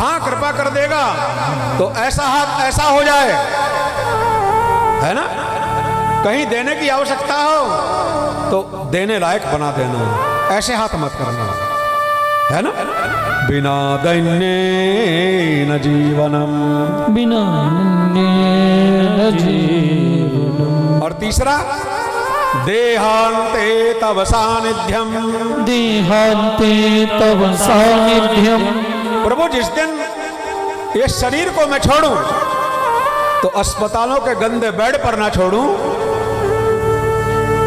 हाँ कृपा कर देगा तो ऐसा हाथ ऐसा हो जाए, है ना, कहीं देने की आवश्यकता हो तो देने लायक बना देना, ऐसे हाथ मत करना, है ना। बिना दैन्य न जीवनम, बिना न जीवनम। और तीसरा देहांते तव सानिध्यम, देहांते तव सानिध्यम। प्रभु जिस दिन ये शरीर को मैं छोड़ूं तो अस्पतालों के गंदे बेड पर ना छोड़ूं,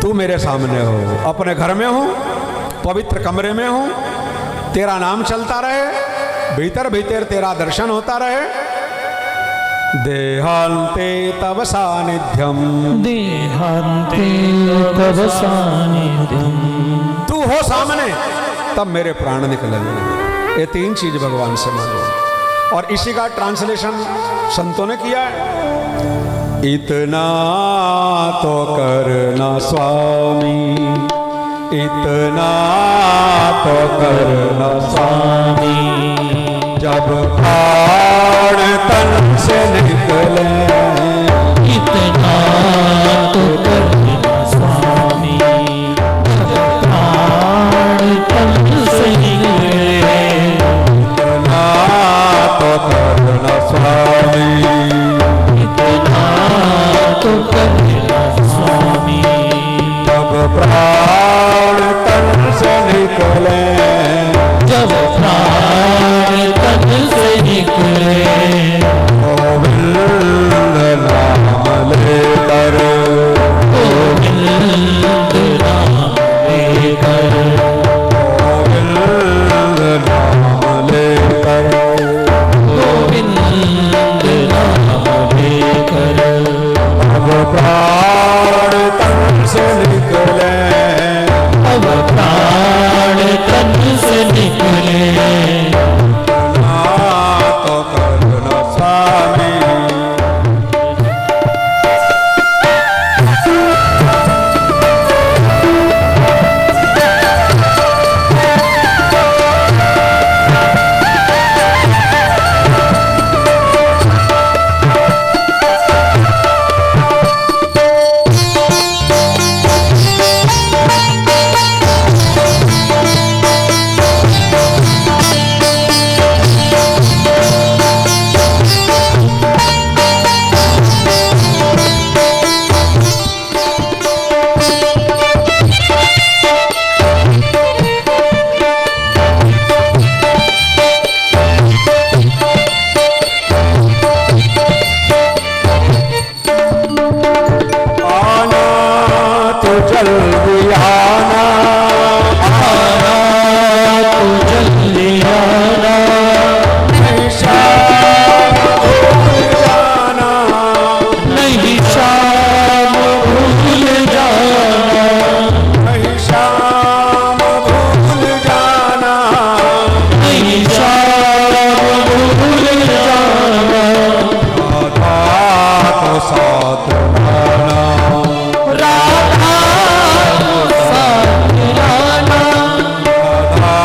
तू मेरे सामने हो, अपने घर में हो, पवित्र कमरे में हो, तेरा नाम चलता रहे, भीतर भीतर तेरा दर्शन होता रहे। देहांते तव सानिध्यम, देहांते तव सानिध्यम। तू हो सामने तब मेरे प्राण निकलेंगे। ये तीन चीज भगवान से मांगो। और इसी का ट्रांसलेशन संतों ने किया है। इतना तो करना स्वामी, इतना तो करना स्वामी, जब प्राण तन से निकले, इतना तो करना स्वामी, जब प्राण तन से निकले, इतना तो करना स्वामी, इतना तो करना स्वामी, जब प्राण तन से निकले, जब प्राण तन से निकले, गोविंद नाम लेकर, गोविंद नाम लेकर, गोविंद नाम लेकर, गोविंद नाम लेकर, अब प्राण तन से निकले, अब प्राण तन से निकले, तो करना स्वामी। जल्दी आना, आना तो जल्दी आना, नहीं शाम भूल जाना, नहीं शाम भूल जाना, नहीं शाम भूल जाना, नहीं शाम भूल जाना, राधा को साथ लाना, राधा को साथ लाना, राधा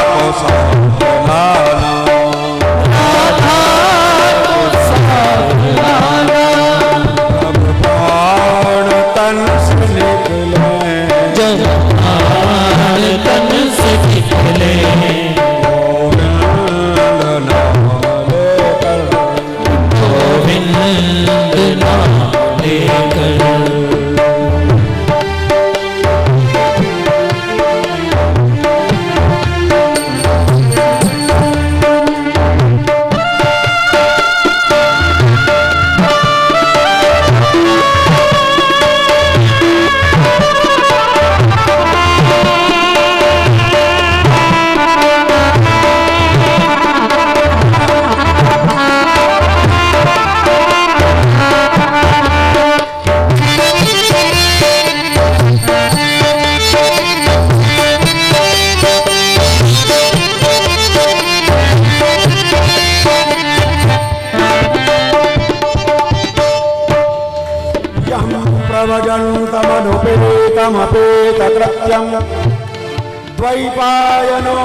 को साथ लाना, राधा को साथ लाना, अब प्राण तन से निकले, जब प्राण तन से निकले, गोविंद नाम लेकर, गोविंद नाम लेकर, प्रवजन्तमनुपेतमपेतकृत्यं द्वैपायनो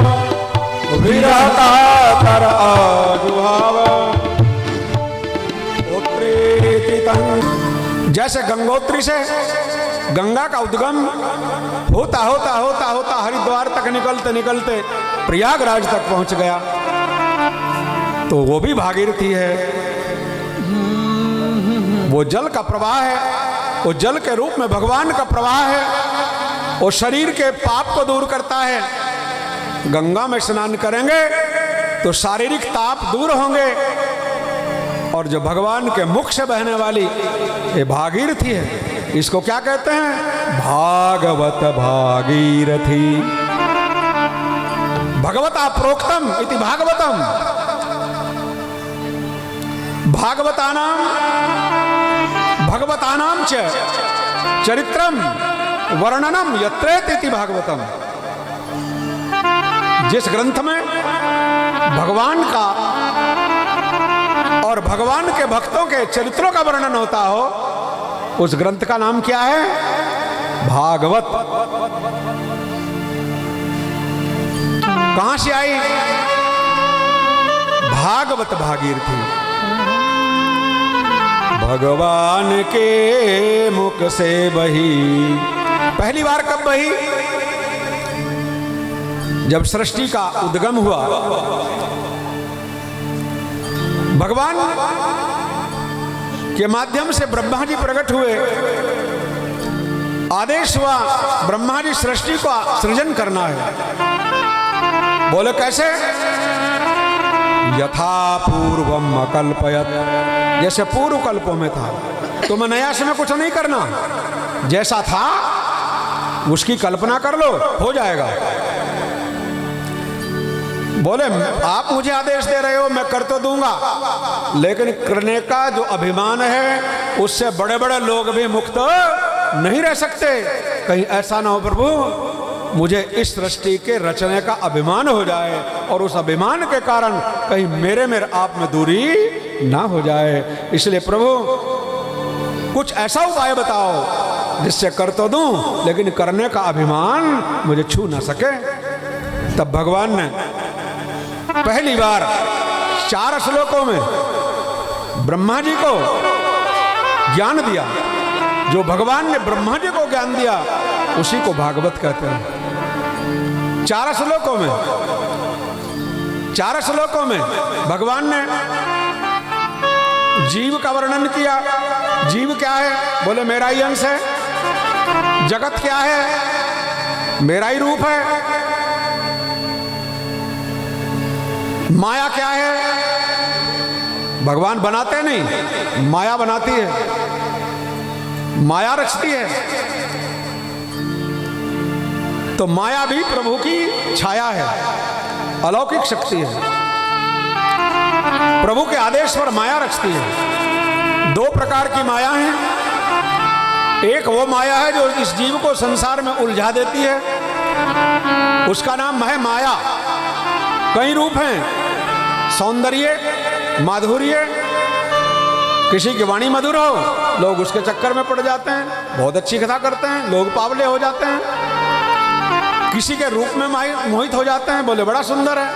विरहकातर जैसे गंगोत्री से गंगा का उद्गम होता होता होता होता हरिद्वार तक निकलते निकलते प्रयागराज तक पहुंच गया, तो वो भी भागीरथी है। वो जल का प्रवाह है, वो जल के रूप में भगवान का प्रवाह है, वो शरीर के पाप को दूर करता है। गंगा में स्नान करेंगे तो शारीरिक ताप दूर होंगे, और जो भगवान के मुख से बहने वाली ये भागीरथी है, इसको क्या कहते हैं? भागवत भागीरथी। भगवता प्रोक्तम इति भागवतम। भगवतानाम च चरित्रम वर्णनम यत्रेति भागवतम। जिस ग्रंथ में भगवान का और भगवान के भक्तों के चरित्रों का वर्णन होता हो, उस ग्रंथ का नाम क्या है? भागवत। कहां से आई? भागवत भागीरथी। भगवान के मुख से बही। पहली बार कब बही? जब सृष्टि का उद्गम हुआ, भगवान के माध्यम से ब्रह्मा जी प्रकट हुए, आदेश हुआ ब्रह्मा जी सृष्टि का सृजन करना है। बोले कैसे? यथा पूर्वम अकल्पयत। जैसे पूर्व कल्पों में था, तो मैं नया समय कुछ नहीं करना, जैसा था उसकी कल्पना कर लो, हो जाएगा। बोले आप मुझे आदेश दे रहे हो, मैं कर तो दूंगा, लेकिन करने का जो अभिमान है उससे बड़े बड़े लोग भी मुक्त नहीं रह सकते। कहीं ऐसा ना हो प्रभु, मुझे इस सृष्टि के रचने का अभिमान हो जाए, और उस अभिमान के कारण कहीं मेरे आप में दूरी ना हो जाए। इसलिए प्रभु कुछ ऐसा उपाय बताओ जिससे कर तो दूं, लेकिन करने का अभिमान मुझे छू ना सके। तब भगवान ने पहली बार 4 श्लोकों में ब्रह्मा जी को ज्ञान दिया। जो भगवान ने ब्रह्मा जी को ज्ञान दिया उसी को भागवत कहते हैं। 4 श्लोकों में भगवान ने जीव का वर्णन किया। जीव क्या है? बोले मेरा ही अंश है। जगत क्या है? मेरा ही रूप है। माया क्या है? भगवान बनाते नहीं, माया बनाती है, माया रचती है। तो माया भी प्रभु की छाया है, अलौकिक शक्ति है। प्रभु के आदेश पर माया रचती है। 2 प्रकार की माया है। एक वो माया है जो इस जीव को संसार में उलझा देती है, उसका नाम है माया। कई रूप हैं, सौंदर्य, माधुर्य। किसी की वाणी मधुर हो, लोग उसके चक्कर में पड़ जाते हैं, बहुत अच्छी कथा करते हैं, लोग पावले हो जाते हैं। किसी के रूप में मोहित हो जाते हैं, बोले बड़ा सुंदर है।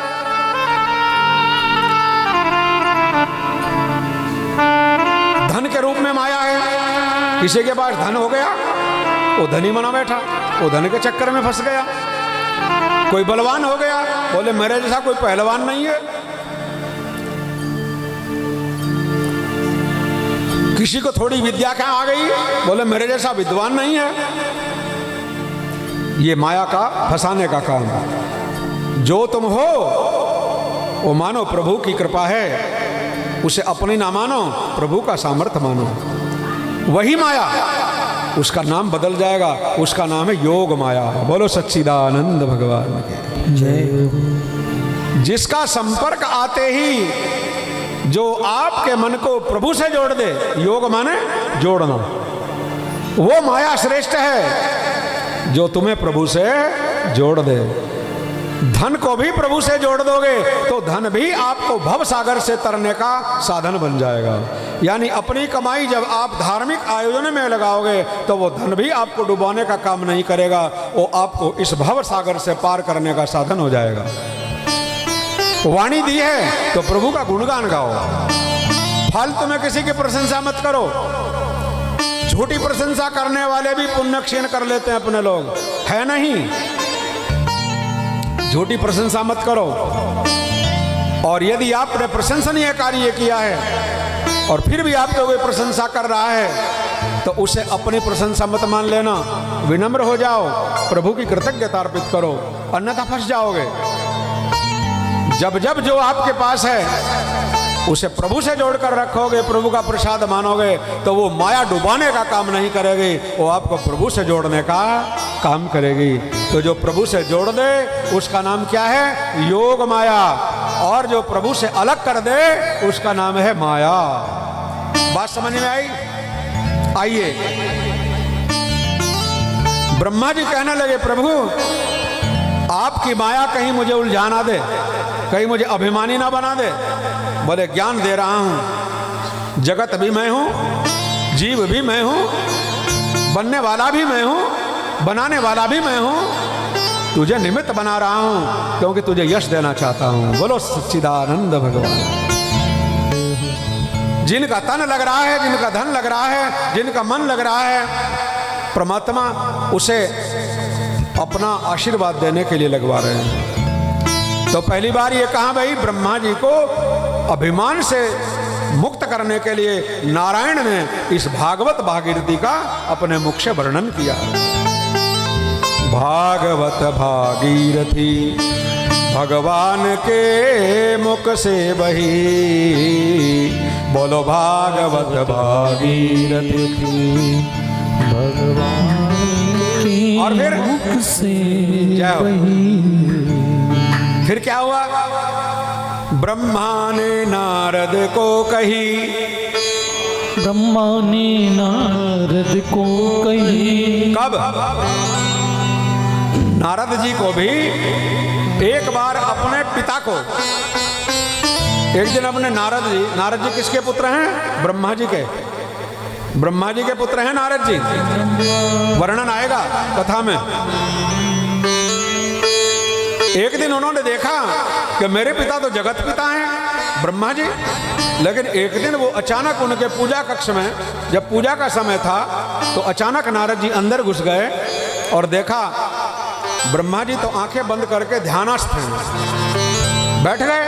धन के रूप में माया है। किसी के पास धन हो गया, वो धनी बना बैठा, वो धन के चक्कर में फंस गया। कोई बलवान हो गया, बोले मेरे जैसा कोई पहलवान नहीं है। किसी को थोड़ी विद्या क्या आ गई, बोले मेरे जैसा विद्वान नहीं है। ये माया का फंसाने का काम। जो तुम हो वो मानो प्रभु की कृपा है, उसे अपनी ना मानो, प्रभु का सामर्थ्य मानो। वही माया, उसका नाम बदल जाएगा, उसका नाम है योग माया। बोलो सच्चिदानंद भगवान के जय। जिसका संपर्क आते ही जो आपके मन को प्रभु से जोड़ दे, योग माने जोड़ना, वो माया श्रेष्ठ है जो तुम्हें प्रभु से जोड़ दे। धन को भी प्रभु से जोड़ दोगे तो धन भी आपको भव सागर से तरने का साधन बन जाएगा। यानी अपनी कमाई जब आप धार्मिक आयोजन में लगाओगे तो वो धन भी आपको डुबाने का काम नहीं करेगा, वो आपको इस भव सागर से पार करने का साधन हो जाएगा। वाणी दी है तो प्रभु का गुणगान गाओ, फालतू में किसी की प्रशंसा मत करो, झूठी प्रशंसा करने वाले भी पुण्य क्षीण कर लेते हैं अपने लोग, है नहीं? झूठी प्रशंसा मत करो। और यदि आपने प्रशंसनीय कार्य किया है और फिर भी आपको कोई प्रशंसा कर रहा है तो उसे अपनी प्रशंसा मत मान लेना, विनम्र हो जाओ, प्रभु की कृतज्ञता अर्पित करो, अन्यथा फंस जाओगे। जब जब जो आपके पास है उसे प्रभु से जोड़कर रखोगे, प्रभु का प्रसाद मानोगे, तो वो माया डुबाने का काम नहीं करेगी, वो आपको प्रभु से जोड़ने का काम करेगी। तो जो प्रभु से जोड़ दे उसका नाम क्या है? योग माया। और जो प्रभु से अलग कर दे उसका नाम है माया। बात समझ में आई? आइए, ब्रह्मा जी कहने लगे, प्रभु आपकी माया कहीं मुझे उलझा ना दे, कहीं मुझे अभिमानी ना बना दे। बोले ज्ञान दे रहा हूं, जगत भी मैं हूं, जीव भी मैं हूं, बनने वाला भी मैं हूं, बनाने वाला भी मैं हूं, तुझे निमित्त बना रहा हूं क्योंकि तुझे यश देना चाहता हूं। बोलो सच्चिदानंद भगवान। जिनका तन लग रहा है, जिनका धन लग रहा है, जिनका मन लग रहा है, परमात्मा उसे अपना आशीर्वाद देने के लिए लगवा रहे हैं। तो पहली बार ये कहा भाई, ब्रह्मा जी को अभिमान से मुक्त करने के लिए नारायण ने इस भागवत भागीरथी का अपने मुख से वर्णन किया। भागवत भागीरथी भगवान के मुख से बही, बोलो भागवत भागीरथी भगवान के और फिर मुख से फिर क्या हुआ? ब्रह्मा ने नारद को कही, ब्रह्मा ने नारद को कही। कब? नारद जी को भी एक बार अपने पिता को, एक दिन अपने नारद जी किसके पुत्र हैं? ब्रह्मा जी के। ब्रह्मा जी के पुत्र हैं नारद जी, वर्णन आएगा कथा में। एक दिन उन्होंने देखा कि मेरे पिता तो जगत पिता हैं ब्रह्मा जी, लेकिन एक दिन वो अचानक उनके पूजा कक्ष में, जब पूजा का समय था, तो अचानक नारद जी अंदर घुस गए और देखा ब्रह्मा जी तो आंखें बंद करके ध्यानस्थ हैं, बैठ गए।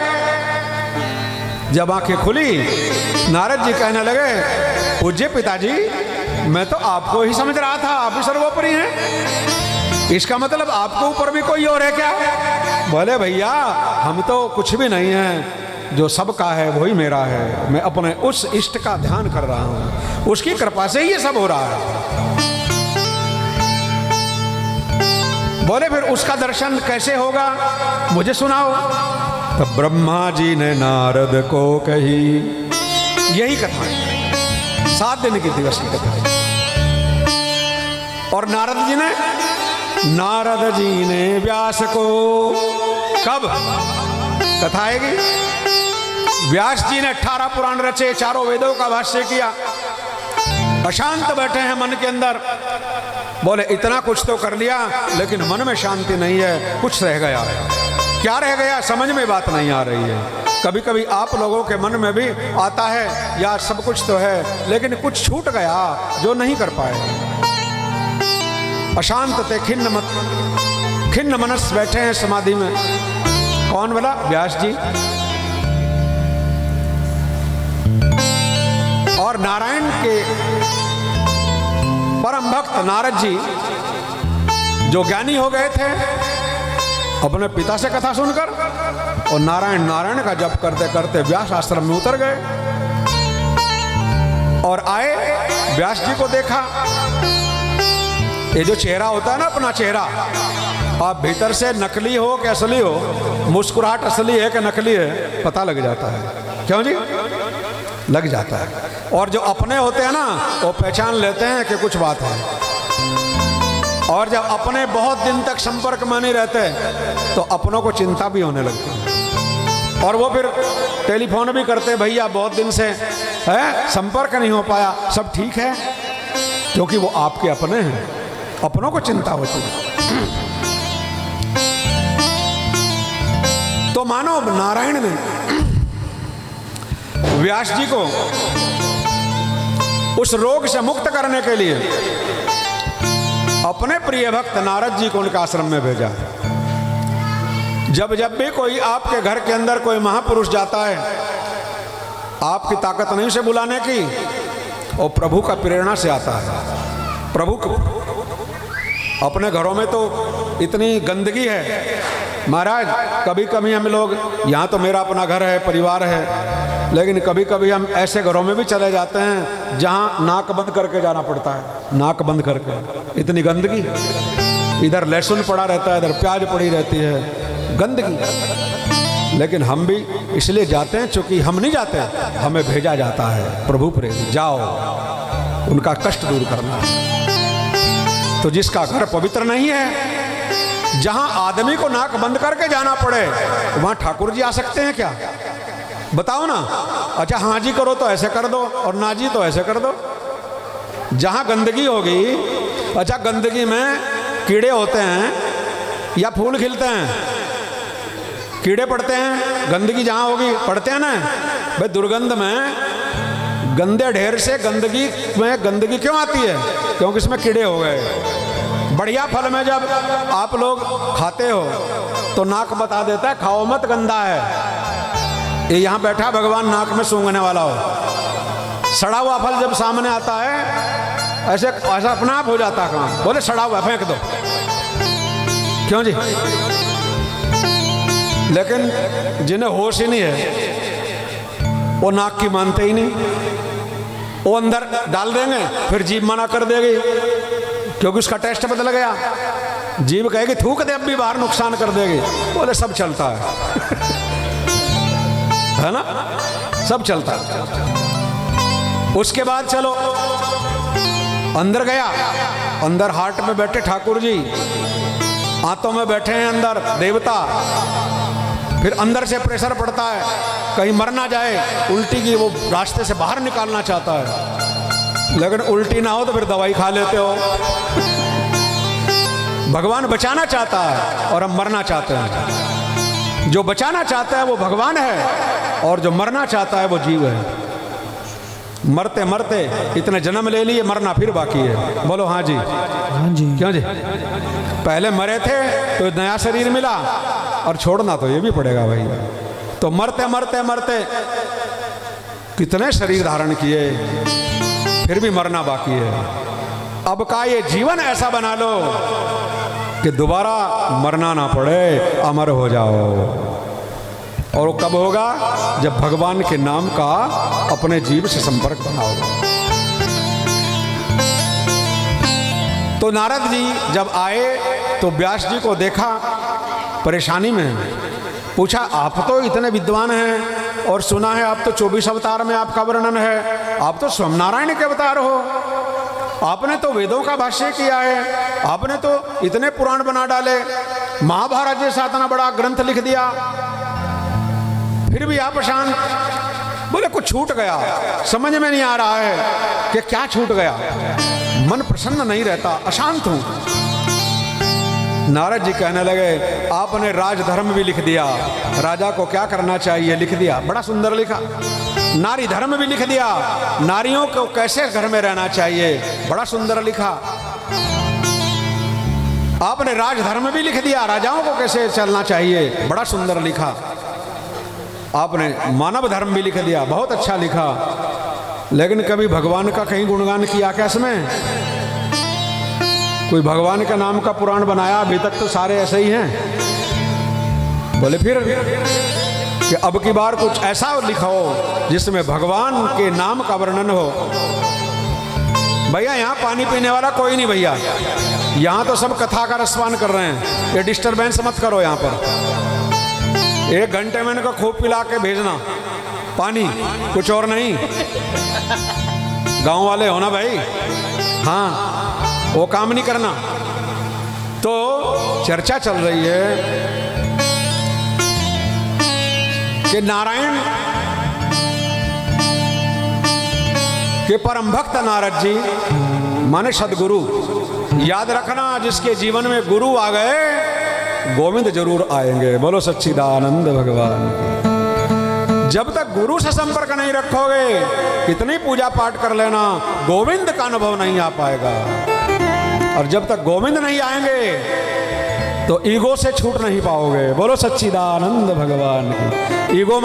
जब आंखें खुली, नारद जी कहने लगे, पूज्य पिताजी, मैं तो आपको ही समझ रहा था, आप ही सर्वोपरि हैं, इसका मतलब आपके ऊपर भी कोई और है क्या? बोले भैया, हम तो कुछ भी नहीं हैं, जो सबका है वही मेरा है, मैं अपने उस इष्ट का ध्यान कर रहा हूं, उसकी कृपा से ही ये सब हो रहा है। बोले फिर उसका दर्शन कैसे होगा, मुझे सुनाओ। तो ब्रह्मा जी ने नारद को कही, यही कथा है, 7 दिन की दिवस की कथा है। और नारद जी ने व्यास को, कब कथा आएगी? व्यास जी ने 18 पुराण रचे, 4 वेदों का भाष्य किया, अशांत बैठे हैं मन के अंदर। बोले इतना कुछ तो कर लिया, लेकिन मन में शांति नहीं है, कुछ रह गया। क्या रह गया? समझ में बात नहीं आ रही है। कभी कभी आप लोगों के मन में भी आता है, यार सब कुछ तो है, लेकिन कुछ छूट गया जो नहीं कर पाए। अशांत थे, खिन्न मनस बैठे हैं समाधि में। कौन बोला? व्यास जी। और नारायण के परम भक्त नारद जी, जो ज्ञानी हो गए थे अपने पिता से कथा सुनकर, और नारायण का जप करते करते व्यास आश्रम में उतर गए और आए। व्यास जी को देखा, ये जो चेहरा होता है ना, अपना चेहरा, आप भीतर से नकली हो कि असली हो, मुस्कुराहट असली है कि नकली है, पता लग जाता है। क्यों जी? लग जाता है। और जो अपने होते हैं ना, वो पहचान लेते हैं कि कुछ बात है। और जब अपने बहुत दिन तक संपर्क में नहीं रहते तो अपनों को चिंता भी होने लगती है, और वो फिर टेलीफोन भी करते, भैया बहुत दिन से है संपर्क नहीं हो पाया, सब ठीक है? क्योंकि वो आपके अपने हैं, अपनों को चिंता होती है। तो मानो नारायण ने व्यास जी को उस रोग से मुक्त करने के लिए अपने प्रिय भक्त नारद जी को उनके आश्रम में भेजा। जब जब भी कोई आपके घर के अंदर कोई महापुरुष जाता है, आपकी ताकत नहीं से बुलाने की, और प्रभु का प्रेरणा से आता है। प्रभु अपने घरों में तो इतनी गंदगी है महाराज, कभी कभी हम लोग, यहाँ तो मेरा अपना घर है, परिवार है, लेकिन कभी कभी हम ऐसे घरों में भी चले जाते हैं जहाँ नाक बंद करके जाना पड़ता है, नाक बंद करके, इतनी गंदगी। इधर लहसुन पड़ा रहता है, इधर प्याज पड़ी रहती है, गंदगी। लेकिन हम भी इसलिए जाते हैं क्योंकि हम नहीं जाते, हमें भेजा जाता है, प्रभु प्रेरित, जाओ उनका कष्ट दूर करना। तो जिसका घर पवित्र नहीं है, जहां आदमी को नाक बंद करके जाना पड़े, वहां ठाकुर जी आ सकते हैं क्या? बताओ ना। अच्छा हाँ जी करो तो ऐसे कर दो, और ना जी तो ऐसे कर दो। जहां गंदगी होगी, अच्छा गंदगी में कीड़े होते हैं या फूल खिलते हैं? कीड़े पड़ते हैं, गंदगी जहां होगी पड़ते हैं ना भाई। दुर्गंध में, गंदे ढेर से गंदगी में गंदगी क्यों आती है? क्योंकि इसमें कीड़े हो गए। बढ़िया फल में जब आप लोग खाते हो तो नाक बता देता है खाओ मत, गंदा है। ये यहाँ बैठा भगवान नाक में सूंघने वाला हो। सड़ा हुआ फल जब सामने आता है, ऐसे ऐसा अपना आप हो जाता है काम, बोले सड़ा हुआ फेंक दो, क्यों जी? लेकिन जिन्हें होश ही नहीं है, वो नाक की मानते ही नहीं, वो अंदर डाल देंगे, फिर जीभ मना कर देगी क्योंकि उसका टेस्ट बदल गया। जीभ कहेगी थूक दे, अब भी बाहर नुकसान कर देगी। बोले सब चलता है ना, सब चलता है। उसके बाद चलो अंदर गया, अंदर हार्ट में बैठे ठाकुर जी, आंतों में बैठे हैं अंदर देवता। फिर अंदर से प्रेशर पड़ता है, कहीं मर ना जाए, उल्टी की वो रास्ते से बाहर निकालना चाहता है, लेकिन उल्टी ना हो तो फिर दवाई खा लेते हो। भगवान बचाना चाहता है और हम मरना चाहते हैं। जो बचाना चाहता है वो भगवान है, और जो मरना चाहता है वो जीव है। मरते मरते इतने जन्म ले लिए, मरना फिर बाकी है। बोलो हाँ जी, हाँ जी, क्यों जी? पहले मरे थे तो नया शरीर मिला, और छोड़ना तो ये भी पड़ेगा भाई। तो मरते मरते मरते कितने शरीर धारण किए, फिर भी मरना बाकी है। अब का ये जीवन ऐसा बना लो कि दोबारा मरना ना पड़े, अमर हो जाओ। और वो कब होगा? जब भगवान के नाम का अपने जीव से संपर्क बनाओगे। तो नारद जी जब आए तो व्यास जी को देखा परेशानी में, पूछा आप तो इतने विद्वान हैं और सुना है आप तो 24 अवतार में आपका वर्णन है, आप तो स्वयं नारायण के अवतार हो, आपने तो वेदों का भाष्य किया है, आपने तो इतने पुराण बना डाले, महाभारत जैसा इतना बड़ा ग्रंथ लिख दिया, फिर भी आप शांत? बोले कुछ छूट गया, समझ में नहीं आ रहा है कि क्या छूट गया, मन प्रसन्न नहीं रहता, अशांत हूं। नारद जी कहने लगे आपने राजधर्म भी लिख दिया, राजा को क्या करना चाहिए लिख दिया, बड़ा सुंदर लिखा। नारी धर्म भी लिख दिया, नारियों को कैसे घर में रहना चाहिए, बड़ा सुंदर लिखा। आपने राजधर्म भी लिख दिया, राजाओं को कैसे चलना चाहिए, बड़ा सुंदर लिखा। आपने मानव धर्म भी लिख दिया, बहुत अच्छा लिखा। लेकिन कभी भगवान का कहीं गुणगान किया क्या इसमें? कोई भगवान का नाम का पुराण बनाया? अभी तक तो सारे ऐसे ही हैं। बोले फिर कि अब की बार कुछ ऐसा लिखो जिसमें भगवान के नाम का वर्णन हो। भैया यहाँ पानी पीने वाला कोई नहीं भैया, यहाँ तो सब कथा का रसपान कर रहे हैं, ये डिस्टरबेंस मत करो यहाँ पर। 1 घंटे में इनको खूब पिला के भेजना पानी, कुछ और नहीं। गांव वाले हो ना भाई, हाँ वो काम नहीं करना। तो चर्चा चल रही है कि नारायण के परम भक्त नारद जी माने सदगुरु। याद रखना जिसके जीवन में गुरु आ गए गोविंद जरूर आएंगे। बोलो सच्चिदानंद भगवान की। जब तक गुरु से संपर्क नहीं रखोगे, कितनी पूजा पाठ कर लेना, गोविंद का अनुभव नहीं आ पाएगा। और जब तक गोविंद नहीं आएंगे तो ईगो से छूट नहीं पाओगे। बोलो सच्चिदानंद भगवान की। ईगो